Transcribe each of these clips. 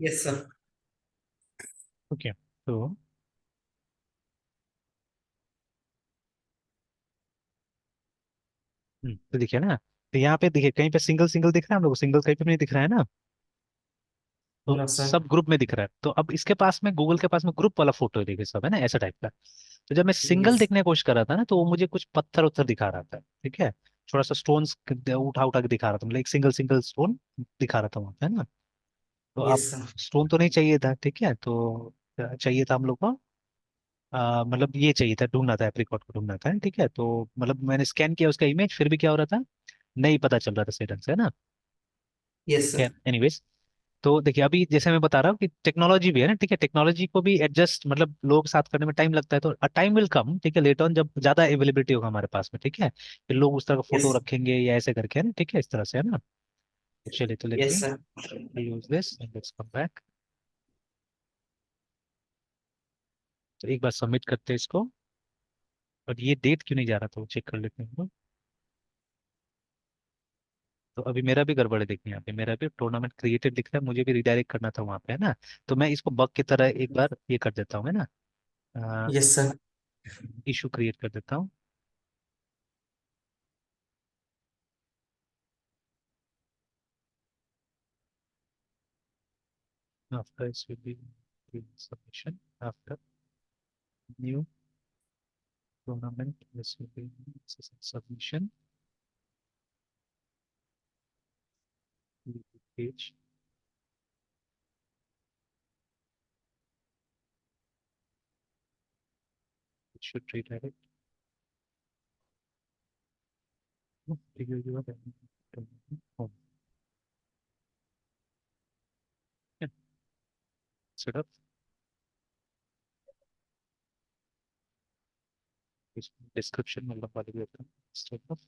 Yes sir. Okay. तो तो देखिए ना, तो यहाँ पे देखिए कहीं पे सिंगल सिंगल दिख रहा है हम लोग को, सिंगल कहीं पे नहीं दिख रहा है ना। तो नो सर। सब ग्रुप में दिख रहा है, तो अब इसके पास में, गूगल के पास में ग्रुप वाला फोटो है, देखिए सब है ना ऐसा टाइप का। तो जब मैं सिंगल यस। दिखने की कोशिश कर रहा था ना, तो वो मुझे कुछ पत्थर उत्थर दिखा रहा था, ठीक है। थोड़ा सा स्टोन्स उठा उठा के दिखा रहा था, मतलब एक सिंगल सिंगल स्टोन दिखा रहा था वहाँ पे, है ना। तो अब यस सर। स्टोन तो नहीं चाहिए था, ठीक है। तो चाहिए था हम लोग को, मतलब ये चाहिए था, ढूंढना था, एप्रिकॉट को ढूंढना था, ठीक है। तो मतलब मैंने स्कैन किया उसका इमेज, फिर भी क्या हो रहा था, नहीं पता चल रहा था सही ढंग से, है ना। Yes sir. खैर एनीवेज, तो देखिए अभी जैसे मैं बता रहा हूँ कि टेक्नोलॉजी भी है ना, ठीक है, टेक्नोलॉजी को भी एडजस्ट, मतलब लोगों के साथ करने में टाइम लगता है, तो टाइम विल कम, ठीक है, लेटर ऑन, जब ज्यादा अवेलेबिलिटी होगा हमारे पास में, ठीक है, फिर लोग उस तरह का फोटो यस। रखेंगे या ऐसे करके, है ना, ठीक है, इस तरह से, है ना। चलिए, तो let yes me sir. Use this and let's come back. तो एक बार सबमिट करते हैं इसको, और ये डेट क्यों नहीं जा रहा था वो चेक कर लेते हैं हम लोग। तो अभी मेरा भी गड़बड़ है, देखिए यहाँ पे मेरा भी टूर्नामेंट क्रिएटेड दिख रहा है, मुझे भी रिडायरेक्ट करना था वहाँ पे, है ना। तो मैं इसको बग की तरह एक बार ये कर देता हूँ, है ना, यस सर। इशू क्रिएट कर देता हूँ। After this will be submission. After new tournament, this will be submission page. It should redirect. Figure you are home. Yeah, set up. Description में लंबा लिख देता हूँ. Set up.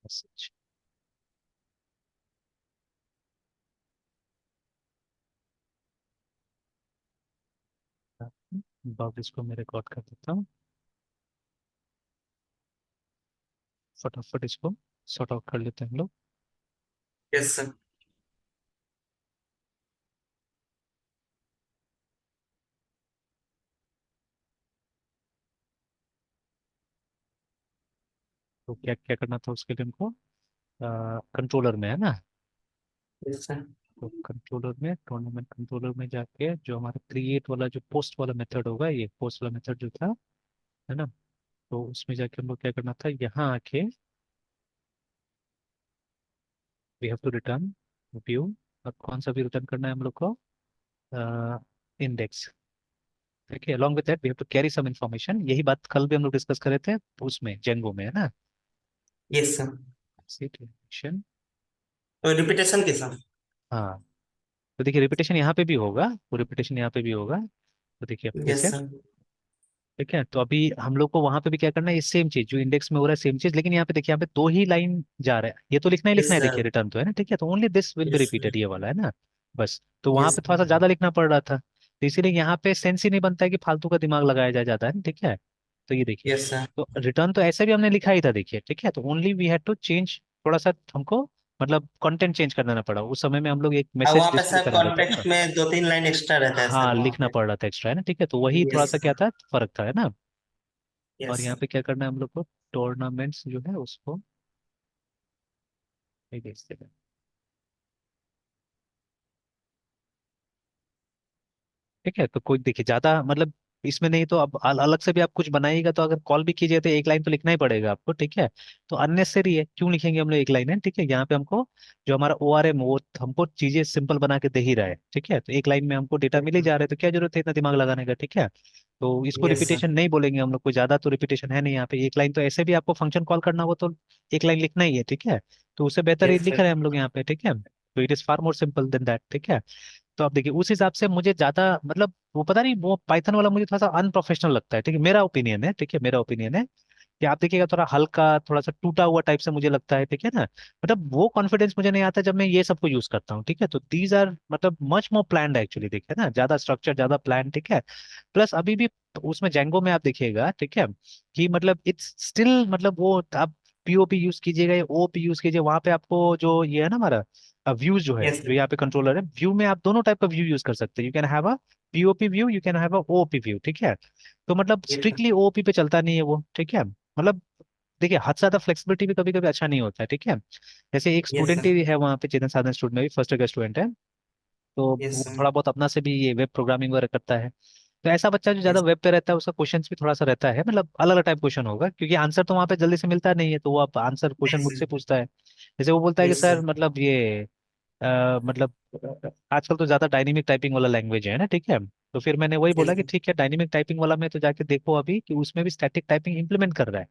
Message. बग इसको मैं रिकॉर्ड कर देता हूँ, फटाफट इसको सॉर्ट आउट कर लेते हैं हम लोग। Yes sir. तो क्या क्या करना था उसके लिए हमको, कंट्रोलर में, है ना। Yes sir. तो कंट्रोलर में, टूर्नामेंट कंट्रोलर में जाके जो हमारा क्रिएट वाला, जो पोस्ट वाला मेथड होगा, ये पोस्ट वाला मेथड जो था, है ना। तो उसमें जाके हम लोग क्या करना था, यहाँ आके we have to return view, और कौन सा भी रिटर्न करना है हम लोग को, इंडेक्स, ठीक है। Along with that we have to carry some information, यही बात कल भी हम लोग डिस्कस कर रहे थे उसमें, जेंगो में, है ना। Yes sir. सिचुएशन, तो रिपीटेशन के साथ। हाँ। तो देखिए रिपीटेशन यहाँ पे भी होगा, वो रिपीटेशन यहाँ पे भी होगा। तो देखिए अब फिर यस से, सर। ठीक है। तो अभी हम लोग को वहां पे भी क्या करना है, ये सेम चीज जो इंडेक्स में हो रहा है, सेम चीज, लेकिन यहाँ पे देखिए, यहाँ पे दो ही लाइन जा रहा है, ये तो लिखना ही यस लिखना है, देखिए सर। रिटर्न तो, है ना, ठीक है। तो only this will be yes repeated, sir. ये वाला, है ना, बस। तो वहां यस पे थोड़ा सा सर। ज्यादा लिखना पड़ रहा था, तो इसीलिए यहाँ पे सेंस ही नहीं बनता है कि फालतू का दिमाग लगाया जाए जाता है ना, ठीक है। तो ये देखिए, यस सर। तो रिटर्न तो ऐसे भी हमने लिखा ही था, देखिए, ठीक है। तो only we had to change, थोड़ा सा हमको, मतलब कंटेंट चेंज करना पड़ा, उस समय में हम लोग एक अब मैसेज वहाँ पे डिस्प्ले सर करा रहे थे ना। कॉन्टेक्स्ट में दो तीन लाइन एक्स्ट्रा रहता है हाँ, सर वहाँ लिखना पे। पड़ रहा था एक्स्ट्रा, है ना, ठीक है। तो वही थोड़ा यस सा क्या सर। था, फर्क था, है ना। और यस यहाँ सर। पे क्या करना है हम लोग को, टूर्नामेंट्स जो है उसको ये भेजते हैं, ठीक है। तो कोई देखिए ज्यादा, मतलब इसमें नहीं तो अब अलग से भी आप कुछ बनाइएगा, तो अगर कॉल भी कीजिए तो एक लाइन तो लिखना ही पड़ेगा आपको, ठीक है। तो अननेसेसरी है, क्यों लिखेंगे हम लोग एक लाइन, है, ठीक है। यहाँ पे हमको जो हमारा ORM, वो हमको चीजें सिंपल बना के दे ही रहा है, ठीक है। तो एक लाइन में हमको डेटा मिल ही जा रहा है, तो क्या जरूरत है इतना दिमाग लगाने का, ठीक है। तो इसको यस सर। रिपीटेशन नहीं बोलेंगे हम लोग, कोई ज्यादा तो रिपीटेशन है नहीं यहाँ पे, एक लाइन तो ऐसे भी आपको फंक्शन कॉल करना हो तो एक लाइन लिखना ही है, ठीक है। तो उससे बेहतर ये यस लिख सर। रहे हैं हम लोग यहाँ पे, ठीक है। तो it is far more simple than that, ठीक है। तो आप देखिए उस हिसाब से मुझे ज्यादा, मतलब वो पता नहीं, वो पाइथन वाला मुझे थोड़ा सा अनप्रोफेशनल लगता है, ठीक है, मेरा ओपिनियन है, ठीक है, मेरा ओपिनियन है। कि आप देखिएगा थोड़ा हल्का, थोड़ा सा टूटा हुआ टाइप से मुझे लगता है, ठीक है ना। मतलब वो कॉन्फिडेंस मुझे नहीं आता जब मैं ये सब को यूज करता हूँ, ठीक है। तो दीज आर मतलब मच मोर प्लान्ड एक्चुअली, देखिए ना, ज्यादा स्ट्रक्चर, ज्यादा प्लान, ठीक है। प्लस अभी भी उसमें जेंगो में आप देखिएगा, ठीक है, कि मतलब इट्स स्टिल, मतलब वो आप पीओपी यूज कीजिएगा या ओपी यूज कीजिए, वहां पे आपको जो ये है ना हमारा व्यूज जो है, यस जो सर। यहाँ पे कंट्रोलर है, व्यू में आप दोनों टाइप का व्यू यूज कर सकते हैं। You can have a POP view, you can have a OP view, ठीक है। तो मतलब यस सर। स्ट्रिक्टली ओपी पे चलता नहीं है वो, ठीक है। मतलब देखिए हद से ज्यादा फ्लेक्सिबिलिटी भी कभी कभी अच्छा नहीं होता है, ठीक है। जैसे एक यस स्टूडेंट सर। ही है वहाँ पे, चेतन साधन स्टूडेंट में भी फर्स्ट ईयर का स्टूडेंट है। तो यस वो सर। थोड़ा बहुत अपना से भी ये वेब प्रोग्रामिंग वगैरह करता है। तो ऐसा बच्चा जो ज्यादा यस। वेब पे रहता है, उसका क्वेश्चंस भी थोड़ा सा रहता है, मतलब अलग अलग टाइप क्वेश्चन होगा, क्योंकि आंसर तो वहाँ पे जल्दी से मिलता नहीं है, तो वो आप आंसर क्वेश्चन यस मुझसे सर। पूछता है। जैसे वो बोलता है कि यस सर सर। मतलब ये मतलब आजकल तो ज्यादा डायनेमिक टाइपिंग वाला लैंग्वेज है ना, ठीक है। तो फिर मैंने वही बोला यस कि ठीक है, डायनेमिक टाइपिंग वाला में तो जाके देखो अभी कि उसमें भी स्टैटिक टाइपिंग इंप्लीमेंट कर रहा है।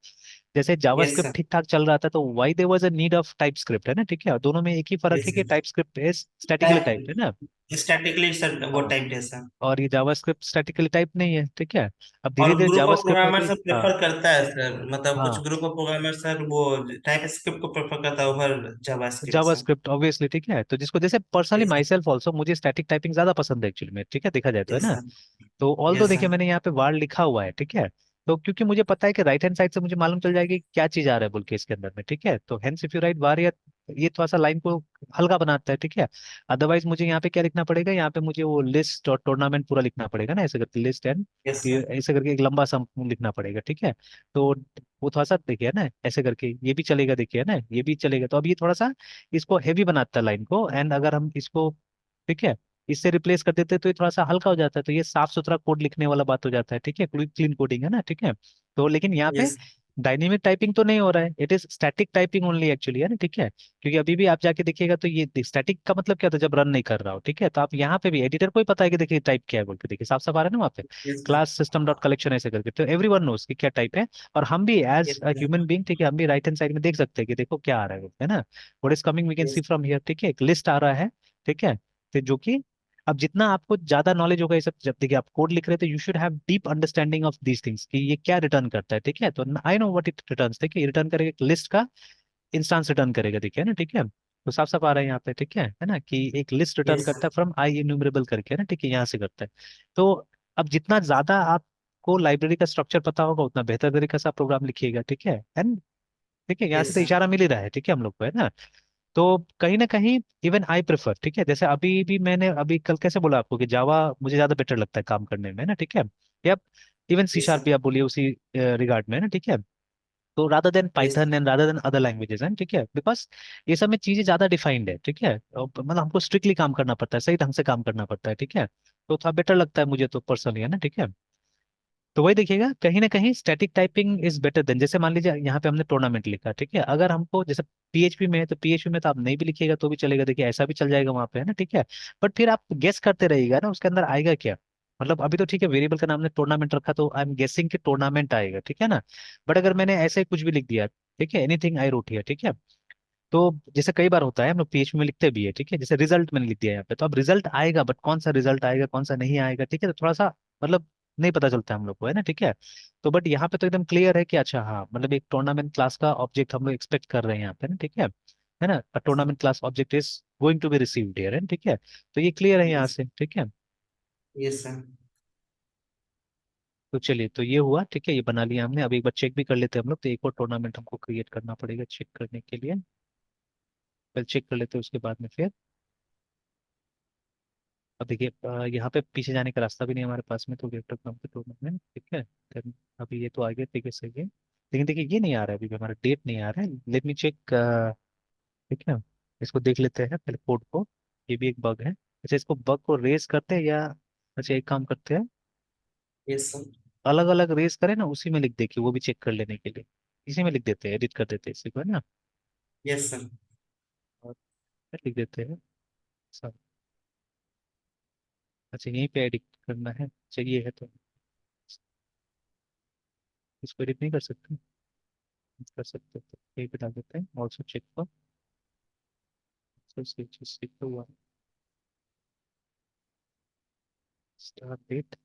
जैसे यस जावास्क्रिप्ट सर। ठीक ठाक चल रहा था, तो why there was a need of type script, है ना, ठीक है। और दोनों में एक ही फर्क है यस कि sir. Type script is statically typed, है ना। स्टैटिकली सर वो हाँ, टाइप है सर। और ये जावास्क्रिप्ट स्टैटिकली टाइप नहीं है, ठीक है। अब और धीरे धीरे ग्रुप ऑफ जावास्क्रिप्ट में प्रोग्रामर भी, सर हाँ, प्रेफर करता है सर, मतलब कुछ हाँ, ग्रुप ऑफ प्रोग्रामर सर वो टाइप स्क्रिप्ट को प्रेफर करता है over JavaScript sir. JavaScript obviously, ठीक है। तो जिसको जैसे personally yes my self also मुझे स्टैटिक टाइपिंग ज्यादा पसंद है एक्चुअली में, ठीक है, देखा जाए तो, है यस ना। सर। तो ऑल दो यस देखिए सर। मैंने यहाँ पे वार्ड लिखा हुआ है, ठीक है। तो क्योंकि मुझे पता है कि राइट हैंड साइड से मुझे मालूम चल जाएगी कि क्या चीज आ रहा है बोल के इसके अंदर में, ठीक है। तो हेंस इफ यू राइट वार, या ये थोड़ा सा लाइन को हल्का बनाता है, ठीक है। अदरवाइज मुझे यहाँ पे क्या लिखना पड़ेगा, यहाँ पे मुझे वो लिस्ट और टूर्नामेंट पूरा लिखना पड़ेगा ना, ऐसे करके लिस्ट एंड यस सर। ऐसे करके एक लंबा सम लिखना पड़ेगा, ठीक है। तो वो थोड़ा सा देखिए ना, ऐसे करके ये भी चलेगा, देखिए ना, ये भी चलेगा। तो अब ये थोड़ा सा इसको हैवी बनाता है लाइन को, एंड अगर हम इसको, ठीक है, इससे रिप्लेस कर देते हैं तो ये थोड़ा सा हल्का हो जाता है, तो ये साफ सुथरा कोड लिखने वाला बात हो जाता है, ठीक है, क्लीन कोडिंग है ना, ठीक है। तो लेकिन यहाँ पे यस। डायनेमिक टाइपिंग तो नहीं हो रहा है, it is static typing only actually, है ना, ठीक है। क्योंकि अभी भी आप जाके देखिएगा तो ये स्टैटिक का मतलब क्या होता है, जब रन नहीं कर रहा हो, ठीक है। तो आप यहाँ पे भी एडिटर को ही पता है कि देखिए टाइप क्या है बोल के, देखिए साफ साफ आ रहा है ना वहाँ पे, yes sir. Class system dot collection ऐसे करके, तो एवरी वन नोस कि क्या टाइप है। और हम भी एज यस अ सर। ह्यूमन बीइंग, ठीक है, हम भी राइट हैंड साइड में देख सकते हैं कि देखो क्या आ रहा है ना, what is coming we can see yes. From here, ठीक है, एक लिस्ट आ रहा है, ठीक है। तो जो कि अब जितना आपको ज्यादा नॉलेज होगा ये सब, जब देखिए आप कोड लिख रहे हैं तो you should have deep understanding of these things कि ये क्या रिटर्न करता है, ठीक है। तो I know what it returns, ठीक है, रिटर्न करेगा एक लिस्ट का इंस्टांस रिटर्न करेगा, देखिए ना, ठीक है। तो साफ साफ आ रहा है यहाँ पे, ठीक है ना, कि एक लिस्ट रिटर्न यस करता सर। है फ्रॉम आई इन्यूमरेबल करके, है ना, ठीक है, यहाँ से करता है। तो अब जितना ज्यादा आपको लाइब्रेरी का स्ट्रक्चर पता होगा, उतना बेहतर तरीके से आप प्रोग्राम लिखिएगा, ठीक है। एंड ठीक है, यहाँ से यस तो सर। इशारा मिल ही रहा है, ठीक है, हम लोग को, है ना। तो कहीं ना कहीं इवन आई प्रेफर, ठीक है, जैसे अभी भी मैंने अभी कल कैसे बोला आपको कि जावा मुझे ज्यादा बेटर लगता है काम करने में, है ना, ठीक है। या इवन सी यस शार्प सर। भी आप बोलिए उसी रिगार्ड में, है ना, ठीक है। तो rather than yes Python and rather than other languages हैं, ठीक है, बिकॉज ये सब में चीजें ज्यादा डिफाइंड है, ठीक है। मतलब हमको स्ट्रिक्टली काम करना पड़ता है, सही ढंग से काम करना पड़ता है, ठीक है। तो थोड़ा बेटर लगता है मुझे तो पर्सनली, है ना, ठीक है। तो वही देखिएगा कहीं ना कहीं static typing is better than, जैसे मान लीजिए यहाँ पे हमने टूर्नामेंट लिखा, ठीक है। अगर हमको जैसे पीएचपी में है, तो पीएचपी में तो आप नहीं भी लिखिएगा तो भी चलेगा, देखिए ऐसा भी चल जाएगा वहाँ पे, है ना, ठीक है। बट फिर आप गेस करते रहिएगा ना उसके अंदर आएगा क्या। मतलब अभी तो ठीक है, वेरिएबल का नाम ने टूर्नामेंट रखा तो आई एम गेसिंग कि टूर्नामेंट आएगा, ठीक है ना। बट अगर मैंने ऐसे ही कुछ भी लिख दिया, ठीक है, एनीथिंग आई रोट हियर, ठीक है। तो जैसे कई बार होता है हम लोग पीएचपी में लिखते भी है, ठीक है, जैसे रिजल्ट मैंने लिख दिया यहाँ पे, तो अब रिजल्ट आएगा, बट कौन सा रिजल्ट आएगा कौन सा नहीं आएगा, ठीक है, तो थोड़ा सा मतलब नहीं पता चलता हम लोग को, है ना, ठीक है। तो बट यहाँ पे तो एकदम क्लियर है कि अच्छा हाँ, मतलब एक टूर्नामेंट क्लास का ऑब्जेक्ट हम लोग एक्सपेक्ट कर रहे हैं यहाँ पे ना, ठीक है ना, tournament class object is going to be received here, है, ठीक है। तो ये क्लियर है यहाँ यस। से, ठीक है। Yes sir. तो चलिए, तो ये हुआ, ठीक है, ये बना लिया हमने। अब एक बार चेक भी कर लेते हैं हम लोग, तो एक और टूर्नामेंट हमको क्रिएट करना पड़ेगा चेक करने के लिए। पहले चेक कर लेते हैं, उसके बाद में फिर अब देखिए यहाँ पे पीछे जाने का रास्ता भी नहीं है हमारे पास में, तो वेक्टर कम के टूर्नामेंट, ठीक है। Then अभी ये तो आ गया, ठीक है, सही है, लेकिन देखिए ये नहीं आ रहा है, अभी भी हमारा डेट नहीं आ रहा है। लेट मी चेक, ठीक है। इसको देख लेते हैं पहले कोड को, ये भी एक बग है। अच्छा, इसको बग को रेज करते हैं या, अच्छा एक काम करते हैं, यस सर। अलग अलग रेज करें ना, उसी में लिख दे के वो भी चेक कर लेने के लिए, इसी में लिख देते हैं, एडिट कर देते हैं इसी को, है ना। Yes sir. और फिर लिख देते हैं सब। अच्छा यहीं पे एडिट करना है, चलिए है तो इसको एडिट नहीं कर सकते, कर सकते तो यहीं पे डाल देते हैं, also check for, so switches to one start date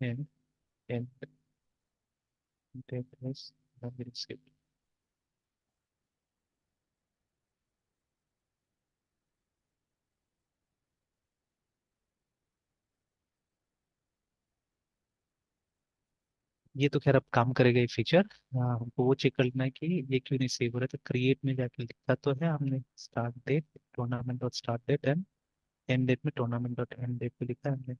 and end date is ये तो खैर अब काम करेगा ये फीचर। हमको वो चेक करना है कि ये क्यों नहीं सेव हो रहा है। तो क्रिएट में जाके लिखा तो है हमने start date, tournament dot start date and end date में टूर्नामेंट डॉट एंड डेट पे लिखा है हमने।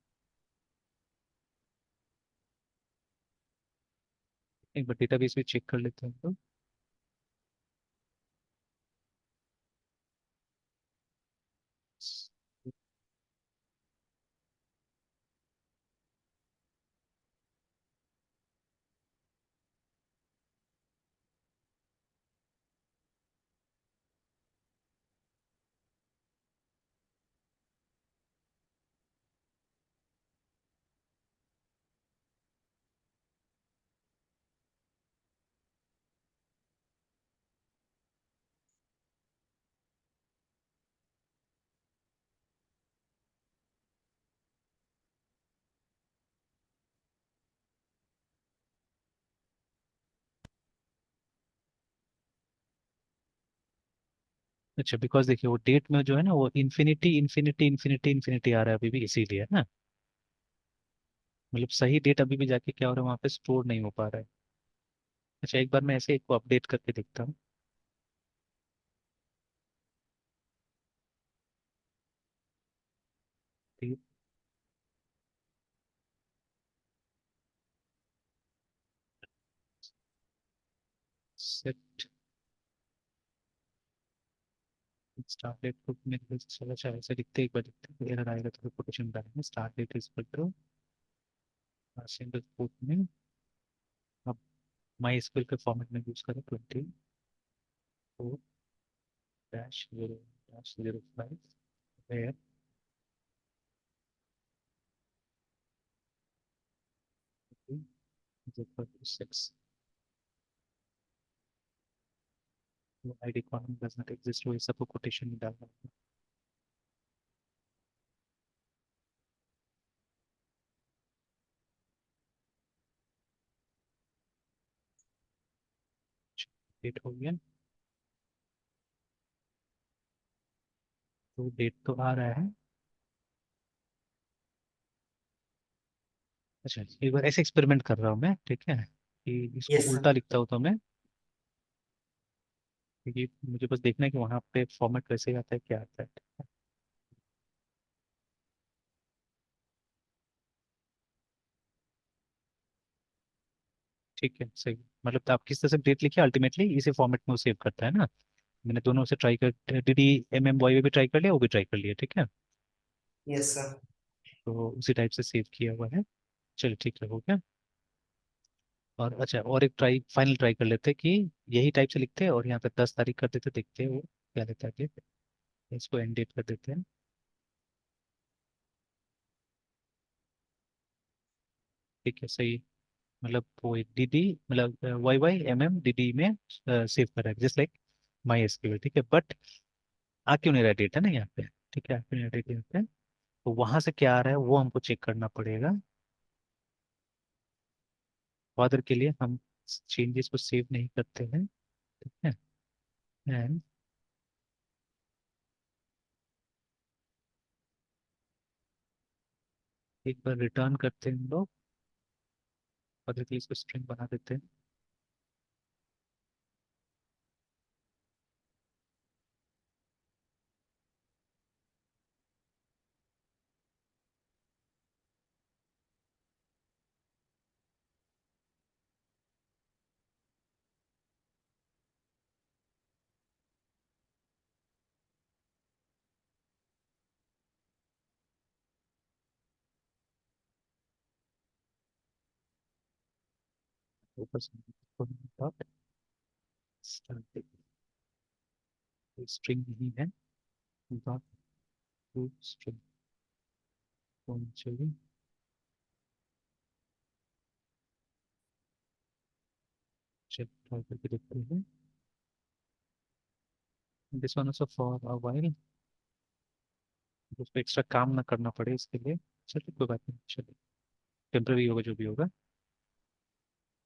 एक बार डेटाबेस भी चेक कर लेते हैं तो। अच्छा, बिकॉज देखिए वो डेट में जो है ना वो इन्फिनिटी इन्फिनिटी इन्फिनिटी इन्फिनिटी आ रहा है अभी भी, इसीलिए है ना। मतलब सही डेट अभी भी जाके क्या हो रहा है वहाँ पे स्टोर नहीं हो पा रहा है। अच्छा, एक बार मैं ऐसे एक को अपडेट करके देखता हूँ। सेट स्टार्ट डेट को मेरे ख्याल से चला शायद ऐसे लिखते एक बार लिखते हैं, एरर आएगा तो कोटेशन डालेंगे start date is equal to single quote में। अब माई एसक्यूएल के फॉर्मेट में यूज करें 24-0-05 where t is equal to 6। ID column does not exist, वो ये सबको कोटेशन में डालना है। डेट हो गया, तो डेट तो आ रहा है। अच्छा, एक बार ऐसे एक्सपेरिमेंट कर रहा हूँ मैं, ठीक है, कि इसको यस सर। उल्टा लिखता हूँ तो मैं, क्योंकि मुझे बस देखना है कि वहाँ पे फॉर्मेट कैसे आता है, क्या आता है। ठीक है, सही। मतलब तो आप किस तरह से डेट लिखिए, अल्टीमेटली इसी फॉर्मेट में वो सेव करता है ना। मैंने दोनों से ट्राई कर, DDMMY भी ट्राई कर लिया, वो भी ट्राई कर लिया, ठीक है। Yes sir. तो उसी टाइप से सेव किया हुआ है। चलिए ठीक है, हो गया। और अच्छा, और एक ट्राई, फाइनल ट्राई कर लेते हैं कि यही टाइप से लिखते हैं और यहाँ पे 10 तारीख कर देते, देखते हैं वो क्या लेता है। इसको एंड डेट कर देते हैं। ठीक है, सही। मतलब वो एक DD, मतलब YYMM DD में सेव कर रहा है, जस्ट लाइक माई एसक्यूएल, ठीक है। बट आ क्यों नहीं रहा डेट है ना यहाँ पे, ठीक है, आ क्यों नहीं रहा डेट यहाँ पे। तो वहां से क्या आ रहा है वो हमको चेक करना पड़ेगा। फादर के लिए हम चेंजेस को सेव नहीं करते हैं, ठीक है। एंड एक बार रिटर्न करते हैं हम लोग, फादर के लिए इसको स्ट्रिंग बना देते हैं। ऊपर से डॉट स्टार्ट स्ट्रिंग नहीं है, डॉट टू स्ट्रिंग। चलिए, चेक ट्राई करके देखते हैं। This one also for a while, उसको एक्स्ट्रा काम ना करना पड़े इसके लिए। चलिए कोई बात नहीं, चलिए टेम्पररी होगा जो भी होगा।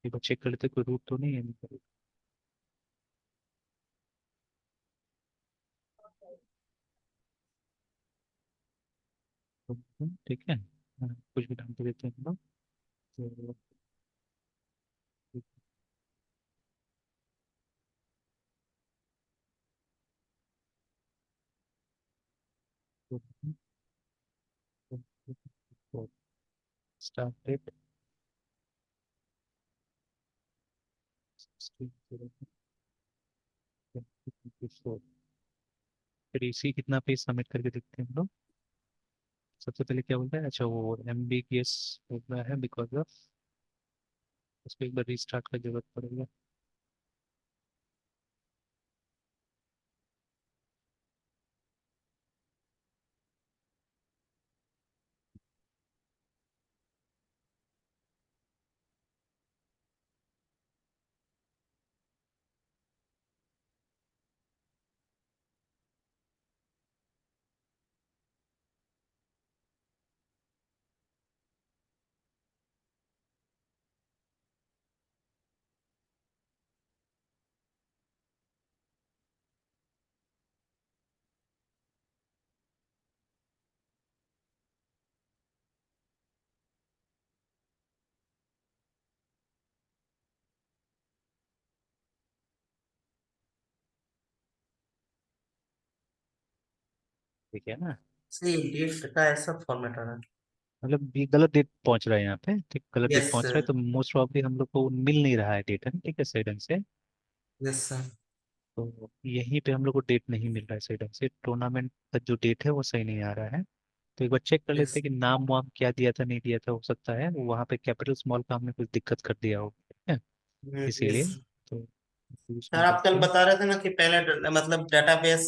एक बार चेक कर लेते कोई रूट तो नहीं है। ठीक है, कुछ भी नाम दे देते हैं हम लोग। तो स्टार्ट डेट, फिर इसी कितना पेज सबमिट करके देखते हैं हम लोग। सबसे पहले क्या बोलता है, अच्छा वो एमबीपीएस हो रहा है बिकॉज ऑफ, उसको एक बार रीस्टार्ट का जरूरत पड़ेगा। ठीक है ना, सही डेट का ऐसा फॉर्मेट आ रहा है। मतलब ये गलत डेट पहुंच रहा है यहाँ पे, ठीक गलत डेट यस पहुंच रहा है, सर। तो मोस्ट प्रॉब्ली हम लोग को मिल नहीं रहा है डेट, है ना, ठीक है, सही ढंग से। Yes sir. तो यहीं पे हम लोग को डेट नहीं मिल रहा है सही ढंग से, टूर्नामेंट का जो डेट है वो सही नहीं आ रहा है। तो एक बार चेक कर लेते यस। हैं कि नाम वाम क्या दिया था नहीं दिया था, हो सकता है वो वहाँ पे कैपिटल स्मॉल का हमने कुछ दिक्कत कर दिया हो, ठीक है, यस। इसीलिए। तो यूज सर में आप कल जाके, बता रहे थे ना कि पहले मतलब डेटाबेस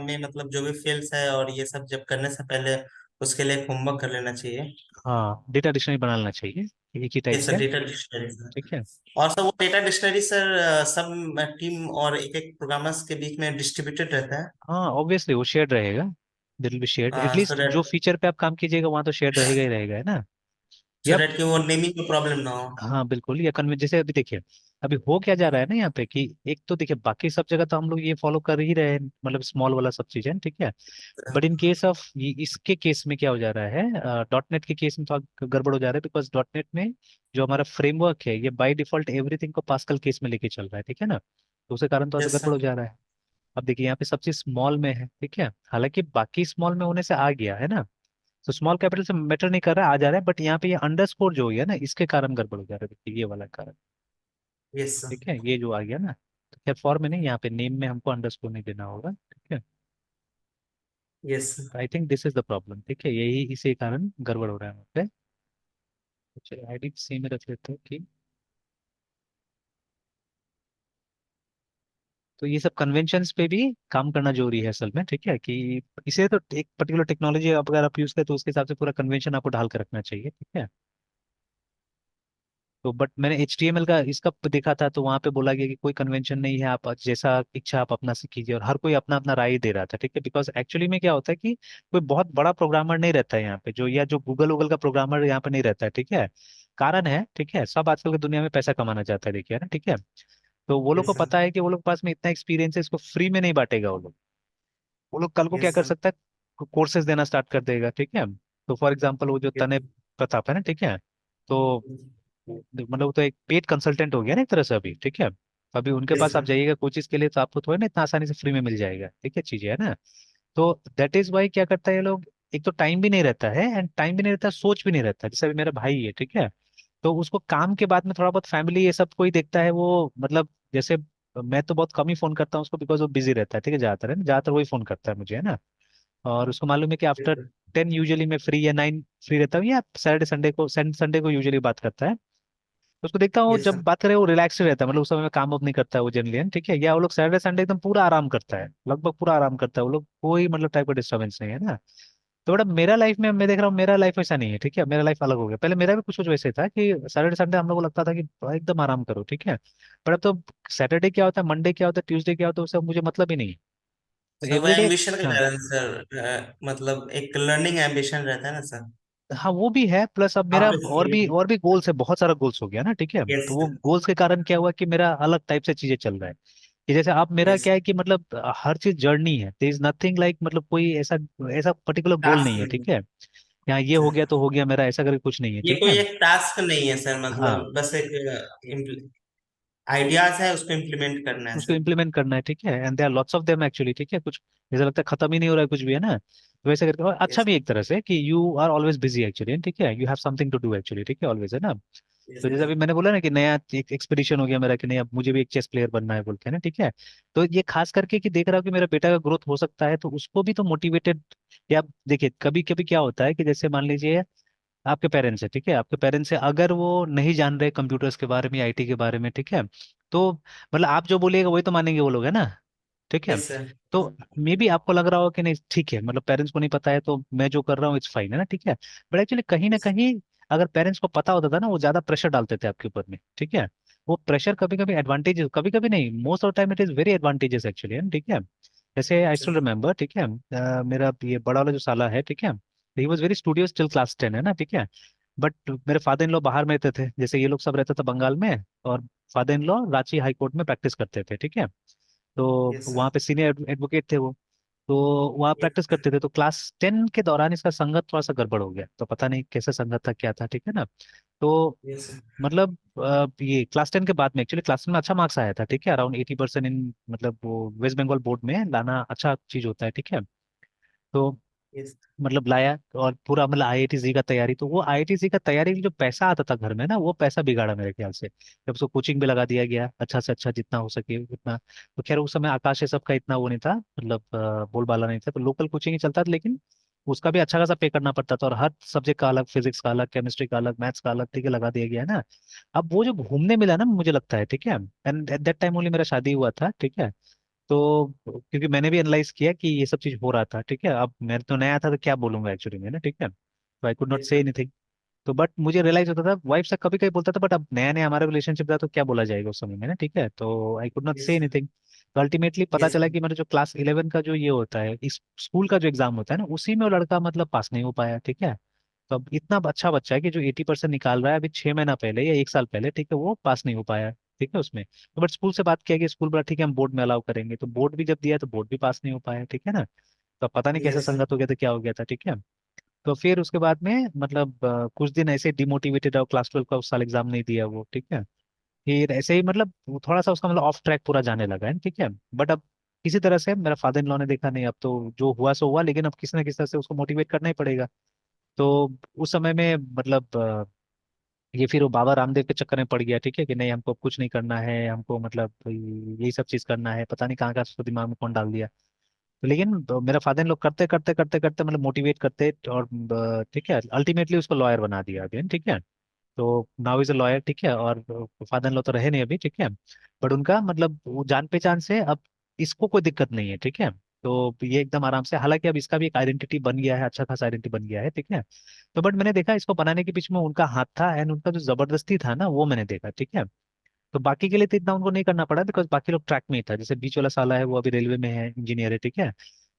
में मतलब जो भी फील्ड्स है और ये सब जब करने से पहले उसके लिए एक होमवर्क कर लेना चाहिए। हाँ डेटा डिक्शनरी बना लेना चाहिए, एक ही ये टाइप सर का, डेटा डिक्शनरी सर। ठीक है। और सर वो डेटा डिक्शनरी सर सब टीम और एक एक प्रोग्रामर्स के बीच में डिस्ट्रीब्यूटेड रहता है। हाँ ऑब्वियसली वो शेयर्ड रहेगा, दिल बी शेयर्ड, सो एटलीस्ट जो दैट फीचर पे आप काम कीजिएगा वहाँ तो शेयर्ड रहेगा ही रहेगा, है ना। सो या दैट कि वो नेमिंग में प्रॉब्लम ना हो। हाँ बिल्कुल, या कन्वे जैसे अभी देखिए, अभी हो क्या जा रहा है ना यहाँ पे कि एक तो देखिए बाकी सब जगह तो हम लोग ये फॉलो कर ही रहे हैं, मतलब स्मॉल वाला सब चीज है, ठीक है। बट इन केस ऑफ इसके केस में क्या हो जा रहा है, डॉट नेट के केस में तो गड़बड़ हो जा रहा है, बिकॉज डॉट नेट में जो हमारा फ्रेमवर्क है ये बाय डिफॉल्ट एवरीथिंग को पास्कल केस में लेके चल रहा है, ठीक है ना, तो उसके कारण तो यस गड़बड़ सर। हो जा रहा है। अब देखिए यहाँ पे सब चीज स्मॉल में है, ठीक है, हालांकि बाकी स्मॉल में होने से आ गया है ना, तो स्मॉल कैपिटल से मैटर नहीं कर रहा है, आ जा रहा है, बट यहाँ पे ये अंडरस्कोर जो हो गया ना इसके कारण गड़बड़ हो जा रहा है, देखिए ये वाला कारण, यस सर। ठीक है, ये जो आ गया ना, तो खैर फॉर्म में नहीं, यहाँ पे नेम में हमको अंडरस्कोर नहीं देना होगा, ठीक है। Yes sir. I think this is the problem, ठीक है, यही इसी कारण गड़बड़ हो रहा है वहाँ पे। चलिए आईडी सेम में रख लेते हैं कि, तो ये सब कन्वेंशंस पे भी काम करना जरूरी है असल में, ठीक है, कि इसे तो एक पर्टिकुलर टेक्नोलॉजी अगर आप यूज करें तो उसके हिसाब से पूरा कन्वेंशन आपको ढाल कर रखना चाहिए, ठीक है। तो बट मैंने HTML का इसका देखा था, तो वहां पे बोला गया कि कोई कन्वेंशन नहीं है, आप जैसा इच्छा आप अपना से कीजिए, और हर कोई अपना अपना राय दे रहा था, ठीक है, बिकॉज एक्चुअली में क्या होता है कि कोई बहुत बड़ा प्रोग्रामर नहीं रहता है यहाँ पे, जो या जो गूगल वूगल का प्रोग्रामर यहाँ पे नहीं रहता है, ठीक है। कारण है, ठीक है, सब आजकल की दुनिया में पैसा कमाना चाहता है, देखिए ना, ठीक है। तो वो लोग को यस सर। पता है कि वो लोग के पास में इतना एक्सपीरियंस है, इसको फ्री में नहीं बांटेगा वो लोग, वो लोग कल को क्या यस कर सर। सकता है, कोर्सेज देना स्टार्ट कर देगा, ठीक है। तो फॉर एग्जाम्पल वो जो तने प्रताप है ना, ठीक है, तो मतलब वो तो एक पेड कंसल्टेंट हो गया ना एक तरह से अभी, ठीक है। अभी उनके यस पास आप सर। जाइएगा कोई चीज के लिए तो आपको थोड़ा ना इतना आसानी से फ्री में मिल जाएगा, ठीक है, चीजें, है ना। तो दैट इज वाई क्या करता है ये लोग, एक तो टाइम भी नहीं रहता है, एंड टाइम भी नहीं रहता, सोच भी नहीं रहता, जैसे अभी मेरा भाई है, ठीक है, तो उसको काम के बाद में थोड़ा बहुत फैमिली ये सब कोई देखता है, वो मतलब जैसे मैं तो बहुत कम ही फोन करता हूँ उसको, बिकॉज वो बिजी रहता है, ठीक है, ज्यादातर, है ना, ज्यादातर वही फोन करता है मुझे, है ना। और उसको मालूम है कि आफ्टर 10 यूजुअली मैं फ्री या 9 फ्री रहता हूँ, या सैटरडे संडे को, संडे को यूजुअली बात करता है। तो उसको देखता हूँ यस जब सर। बात करे वो रिलैक्स रहता है, मतलब उस समय में काम वाम नहीं करता है वो जनरली, ठीक है, या वो लोग सैटरडे संडे एकदम पूरा आराम करता है, लगभग पूरा आराम करता है वो लोग, कोई मतलब टाइप का डिस्टर्बेंस नहीं है ना। तो बड़ा मेरा लाइफ में मैं देख रहा हूँ, मेरा लाइफ ऐसा नहीं है, ठीक है, मेरा लाइफ अलग हो गया, पहले मेरा भी कुछ कुछ वैसे था कि सैटरडे संडे हम लोग को लगता था कि एकदम आराम करो, ठीक है, पर अब तो सैटरडे क्या होता है, मंडे क्या होता है, ट्यूसडे क्या होता है, उससे मुझे मतलब ही नहीं है, तो सर वो एवरीडे। एम्बिशन का हाँ कारण सर मतलब एक लर्निंग एम्बिशन रहता है ना सर। हाँ वो भी है, प्लस अब मेरा आफ्टर स्कूलिंग। और भी गोल्स है, बहुत सारा गोल्स हो गया ना, ठीक है। तो यस वो गोल्स के कारण क्या हुआ कि मेरा अलग टाइप से चीजें चल रहा है, कि जैसे अब मेरा यस। क्या है कि मतलब हर चीज जर्नी है, देयर इज नथिंग लाइक, मतलब कोई ऐसा ऐसा पर्टिकुलर गोल टास्क नहीं है, नहीं ठीक है। यहाँ ये है। हो गया तो हो गया मेरा, ऐसा करके कुछ नहीं है, ये ठीक है। कोई एक टास्क नहीं है सर, हाँ, मतलब बस एक आइडियाज है, उसको इम्प्लीमेंट करना है उसको सर। इम्प्लीमेंट करना है, ठीक है। And there are lots of them actually, ठीक है। कुछ ऐसा लगता है खत्म ही नहीं हो रहा है कुछ भी, है ना। तो वैसे करके, और अच्छा यस भी एक तरह से कि you are always busy actually, ठीक है, you have something to do actually, ठीक है, ऑलवेज, है ना। यस तो जैसे अभी मैंने बोला ना कि नया एक एक्सपीडिशन हो गया मेरा, कि नहीं अब मुझे भी एक चेस प्लेयर बनना है बोल के ना, ठीक है। तो ये खास करके कि देख रहा हूँ कि मेरा बेटा का ग्रोथ हो सकता है, तो उसको भी तो मोटिवेटेड। या आप देखिए, कभी कभी क्या होता है कि जैसे मान लीजिए आपके पेरेंट्स है, ठीक है, आपके पेरेंट्स है, अगर वो नहीं जान रहे कंप्यूटर्स के बारे में, आईटी के बारे में, ठीक है, तो मतलब आप जो बोलिएगा वही तो मानेंगे वो लोग, है ना, ठीक है। Yes sir. तो मे बी आपको लग रहा हो कि नहीं ठीक है, मतलब पेरेंट्स को नहीं पता है तो मैं जो कर रहा हूँ इट्स फाइन, है ना, ठीक है। बट एक्चुअली कहीं ना कहीं अगर पेरेंट्स को पता होता था ना, वो ज्यादा प्रेशर डालते थे आपके ऊपर में, ठीक है। वो प्रेशर कभी कभी एडवांटेजेस, कभी कभी नहीं, most of time it is very advantages actually, है, ठीक है। जैसे आई स्टिल रिमेम्बर, ठीक है, मेरा ये बड़ा वाला जो साला है, ठीक है, he was very studious till class 10, है ना, ठीक है। बट मेरे फादर इन लॉ बाहर में रहते थे, जैसे ये लोग सब रहते थे बंगाल में, और father in law Ranchi high court में प्रैक्टिस करते थे, ठीक है। तो यस सर। वहाँ पे सीनियर एडवोकेट थे वो। तो वहाँ यस प्रैक्टिस करते थे, तो क्लास 10 के दौरान इसका संगत थोड़ा सा गड़बड़ हो गया, तो पता नहीं कैसे संगत था क्या था, ठीक है ना। तो यस सर। मतलब ये क्लास 10 के बाद में, एक्चुअली क्लास 10 में अच्छा मार्क्स आया था, ठीक है, अराउंड 80% इन, मतलब वो वेस्ट बंगाल बोर्ड में लाना अच्छा चीज होता है, ठीक है। तो यस मतलब लाया, और पूरा मतलब आईआईटी जी का तैयारी, तो वो आईआईटी जी का तैयारी में जो पैसा आता था घर में ना, वो पैसा बिगाड़ा मेरे ख्याल से, जब उसको कोचिंग भी लगा दिया गया अच्छा से अच्छा जितना हो सके उतना। तो खैर उस समय आकाश ये सब का इतना वो नहीं था, मतलब बोलबाला नहीं था, तो लोकल कोचिंग ही चलता था, लेकिन उसका भी अच्छा खासा पे करना पड़ता था, और हर सब्जेक्ट का अलग, फिजिक्स का अलग, केमिस्ट्री का अलग, मैथ्स का अलग, ठीक है, लगा दिया गया है ना। अब वो जो घूमने मिला ना, मुझे लगता है, ठीक है, and at that time only मेरा शादी हुआ था, ठीक है। तो क्योंकि मैंने भी एनालाइज किया कि ये सब चीज हो रहा था, ठीक है, अब मैं तो नया था तो क्या बोलूंगा एक्चुअली में ना, ठीक है, तो आई कुड नॉट यस से सर। एनीथिंग। तो बट मुझे रियलाइज होता था, वाइफ से कभी कभी बोलता था, बट अब नया नया हमारा रिलेशनशिप था तो क्या बोला जाएगा उस समय में ना, ठीक है, तो आई कुड नॉट से यस एनीथिंग। तो अल्टीमेटली पता यस चला कि मेरा जो क्लास 11 का जो ये होता है, इस स्कूल का जो एग्जाम होता है ना, उसी में वो लड़का मतलब पास नहीं हो पाया, ठीक है। तो अब इतना अच्छा बच्चा है कि जो 80% निकाल रहा है अभी 6 महीना पहले या एक साल पहले, ठीक है, वो पास नहीं हो पाया, ठीक है, उसमें। तो बट स्कूल से बात किया कि स्कूल बोला ठीक है हम बोर्ड में अलाउ करेंगे, तो बोर्ड भी जब दिया तो बोर्ड भी पास नहीं हो पाया, ठीक है ना। तो अब पता नहीं कैसे यस सर। संगत हो गया था, क्या हो गया था, ठीक है। तो फिर उसके बाद में मतलब कुछ दिन ऐसे डिमोटिवेटेड, और क्लास 12 का उस साल एग्जाम नहीं दिया वो, ठीक है। फिर ऐसे ही मतलब वो थोड़ा सा उसका मतलब ऑफ ट्रैक पूरा जाने लगा है, ठीक है। बट अब किसी तरह से मेरा फादर इन लॉ ने देखा नहीं, अब तो जो हुआ सो हुआ, लेकिन अब किसी ना किसी तरह से उसको मोटिवेट करना ही पड़ेगा। तो उस समय में मतलब ये फिर वो बाबा रामदेव के चक्कर में पड़ गया, ठीक है, कि नहीं हमको अब कुछ नहीं करना है, हमको मतलब यही सब चीज करना है, पता नहीं कहाँ कहाँ उसको दिमाग में कौन डाल दिया। तो लेकिन मेरा फादर इन लोग करते करते करते करते मतलब मोटिवेट करते, और ठीक है, अल्टीमेटली उसको लॉयर बना दिया अभी, ठीक है। तो नाउ इज अ लॉयर, ठीक है, और फादर इन लॉ तो रहे नहीं अभी, ठीक है। बट उनका मतलब वो जान पहचान से अब इसको कोई दिक्कत नहीं है, ठीक है। तो ये एकदम आराम से, हालांकि अब इसका भी एक आइडेंटिटी बन गया है, अच्छा खासा आइडेंटिटी बन गया है, ठीक है। तो बट मैंने देखा इसको बनाने के पीछे में उनका हाथ था, एंड उनका जो जबरदस्ती था ना, वो मैंने देखा, ठीक है। तो बाकी के लिए तो इतना उनको नहीं करना पड़ा, बिकॉज बाकी लोग ट्रैक में ही था, जैसे बीच वाला साला है वो अभी रेलवे में है, इंजीनियर है, ठीक है।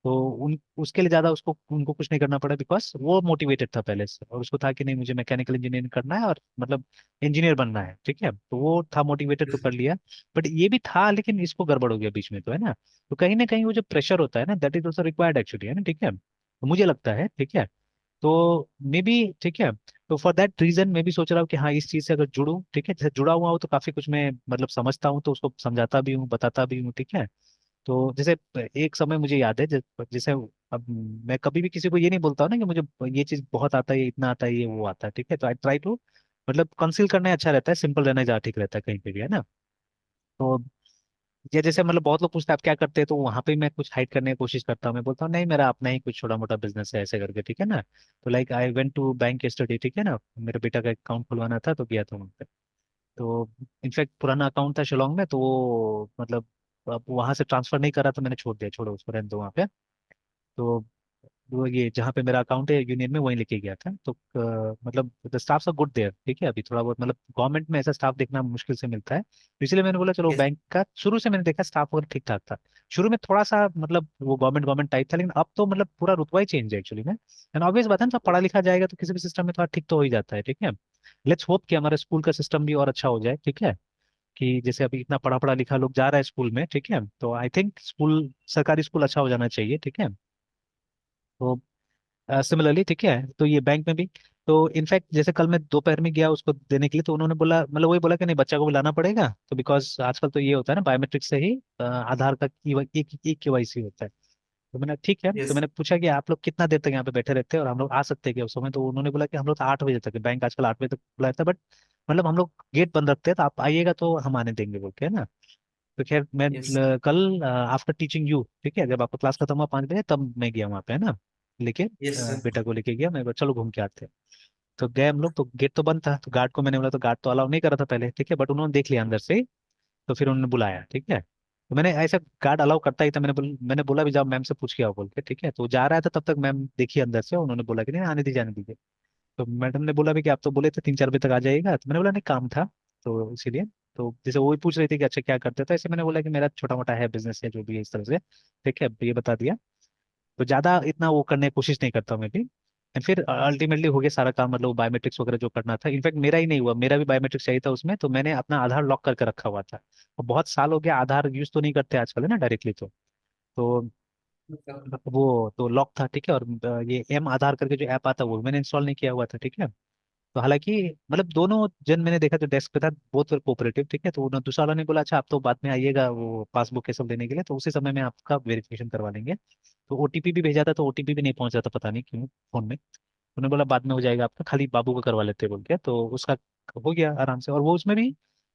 तो उन उसके लिए ज्यादा उसको उनको कुछ नहीं करना पड़ा, बिकॉज वो मोटिवेटेड था पहले से, और उसको था कि नहीं मुझे मैकेनिकल इंजीनियरिंग करना है, और मतलब इंजीनियर बनना है, ठीक है, तो वो था मोटिवेटेड तो कर लिया। बट ये भी था, लेकिन इसको गड़बड़ हो गया बीच में, तो है ना। तो कहीं ना कहीं वो जो प्रेशर होता है ना, that is also required actually, है ना, ठीक है, तो मुझे लगता है, ठीक है। तो मे बी, ठीक है, तो फॉर दैट रीजन मैं भी सोच रहा हूँ कि हाँ इस चीज से अगर जुड़ूं, ठीक है, जैसे जुड़ा हुआ हूँ तो काफी कुछ मैं मतलब समझता हूँ, तो उसको समझाता भी हूँ, बताता भी हूँ, ठीक है। तो जैसे एक समय मुझे याद है, जैसे अब मैं कभी भी किसी को ये नहीं बोलता हूँ ना कि मुझे ये चीज बहुत आता है, ये इतना आता है, ये वो आता है, ठीक है, तो आई ट्राई टू मतलब कंसील करना ही अच्छा रहता है, सिंपल रहना ज्यादा ठीक रहता है कहीं पे भी, है ना। तो ये जैसे मतलब बहुत लोग पूछते हैं आप क्या करते हैं, तो वहां पे मैं कुछ हाइड करने की कोशिश करता हूँ, मैं बोलता हूँ नहीं मेरा अपना ही कुछ छोटा मोटा बिजनेस है, ऐसे करके, ठीक है ना। तो like I went to bank study, ठीक है ना, मेरे बेटा का अकाउंट खुलवाना था तो गया था वहाँ पे। तो इनफैक्ट पुराना अकाउंट था शिलोंग में, तो वो मतलब अब वहां से ट्रांसफर नहीं करा, तो मैंने छोड़ दिया, छोड़ो उसको, रहने दो वहाँ पे। तो वो ये जहाँ पे मेरा अकाउंट है यूनियन में, वहीं लेके गया था। तो मतलब the staffs are good there, ठीक है। अभी थोड़ा बहुत मतलब गवर्नमेंट में ऐसा स्टाफ देखना मुश्किल से मिलता है, तो इसलिए मैंने बोला चलो यस। बैंक का। शुरू से मैंने देखा स्टाफ वगैरह ठीक ठाक था। शुरू में थोड़ा सा मतलब वो गवर्नमेंट गवर्नमेंट टाइप था, लेकिन अब तो मतलब पूरा रुतबा ही चेंज है एक्चुअली में। एंड ऑब्वियस बात है ना, सब पढ़ा लिखा जाएगा तो किसी भी सिस्टम में थोड़ा ठीक तो हो ही जाता है, ठीक है। लेट्स होप कि हमारे स्कूल का सिस्टम भी और अच्छा हो जाए, ठीक है। कि जैसे अभी इतना पढ़ा पढ़ा लिखा लोग जा रहा है स्कूल में, ठीक है, तो आई थिंक स्कूल, सरकारी स्कूल अच्छा हो जाना चाहिए, ठीक है। तो सिमिलरली, ठीक है, तो ये बैंक में भी। तो इनफैक्ट जैसे कल मैं दोपहर में गया उसको देने के लिए, तो उन्होंने बोला, मतलब वही बोला कि नहीं बच्चा को बुलाना पड़ेगा, तो बिकॉज आजकल तो ये होता है ना बायोमेट्रिक से ही आधार का एक केवाईसी होता है। तो मैंने ठीक है, तो यस। मैंने पूछा कि आप लोग कितना देर तक यहाँ पे बैठे रहते हैं और हम लोग आ सकते हैं क्या उस समय। तो उन्होंने बोला कि हम लोग तो 8 बजे तक है, बैंक आजकल 8 बजे तक खुला रहता है, बट मतलब हम लोग गेट बंद रखते हैं, तो आप आइएगा तो हम आने देंगे बोल के, है ना। तो खैर मैं यस। कल आफ्टर टीचिंग यू, ठीक है, जब आपका क्लास खत्म हुआ 5 बजे, तब मैं गया वहाँ पे, है ना, लेके यस सर। बेटा को लेके गया। मैं बोला, चलो घूम के आते हैं। तो गए हम लोग, तो गेट तो बंद था, तो गार्ड को मैंने बोला, तो गार्ड तो अलाउ नहीं कर रहा था पहले, ठीक है, बट उन्होंने देख लिया अंदर से ही, तो फिर उन्होंने बुलाया, ठीक है। तो मैंने ऐसा गार्ड अलाउ करता ही था, मैंने बोला भी जाओ मैम से पूछ के आओ बोल के, ठीक है। तो वो जा रहा था तब तक मैम देखी अंदर से, उन्होंने बोला कि नहीं आने दीजिए आने दीजिए। तो मैडम ने बोला भी कि आप तो बोले थे 3-4 बजे तक आ जाइएगा, तो मैंने बोला नहीं काम था, तो इसीलिए। तो जैसे वो ही पूछ रही थी कि अच्छा क्या करते हो, तो ऐसे मैंने बोला कि मेरा छोटा मोटा है बिजनेस है जो भी है इस तरह से, ठीक है, ये बता दिया। तो ज्यादा इतना वो करने की कोशिश नहीं करता हूँ मैं भी। एंड फिर अल्टीमेटली हो गया सारा काम, मतलब बायोमेट्रिक्स वगैरह जो करना था, इनफैक्ट मेरा ही नहीं हुआ, मेरा भी बायोमेट्रिक्स चाहिए था उसमें, तो मैंने अपना आधार लॉक करके रखा हुआ था। और बहुत साल हो गया, आधार यूज तो नहीं करते आजकल, है ना, डायरेक्टली तो वो तो लॉक था, ठीक है। और ये एम आधार करके जो ऐप आता है वो मैंने इंस्टॉल नहीं किया हुआ था, ठीक है। तो हालांकि मतलब दोनों जन मैंने देखा जो डेस्क पे था बहुत कोऑपरेटिव, ठीक है। तो दूसरा वाला ने बोला अच्छा आप तो बाद में आइएगा वो पासबुक ये सब लेने के लिए, तो उसी समय में आपका वेरिफिकेशन करवा लेंगे। तो ओटीपी भी भेजा था, तो ओटीपी भी नहीं पहुंच रहा था, पता नहीं क्यों फोन में। उन्होंने बोला बाद में हो जाएगा आपका, खाली बाबू का करवा लेते बोल के, तो उसका हो गया आराम से। और वो उसमें भी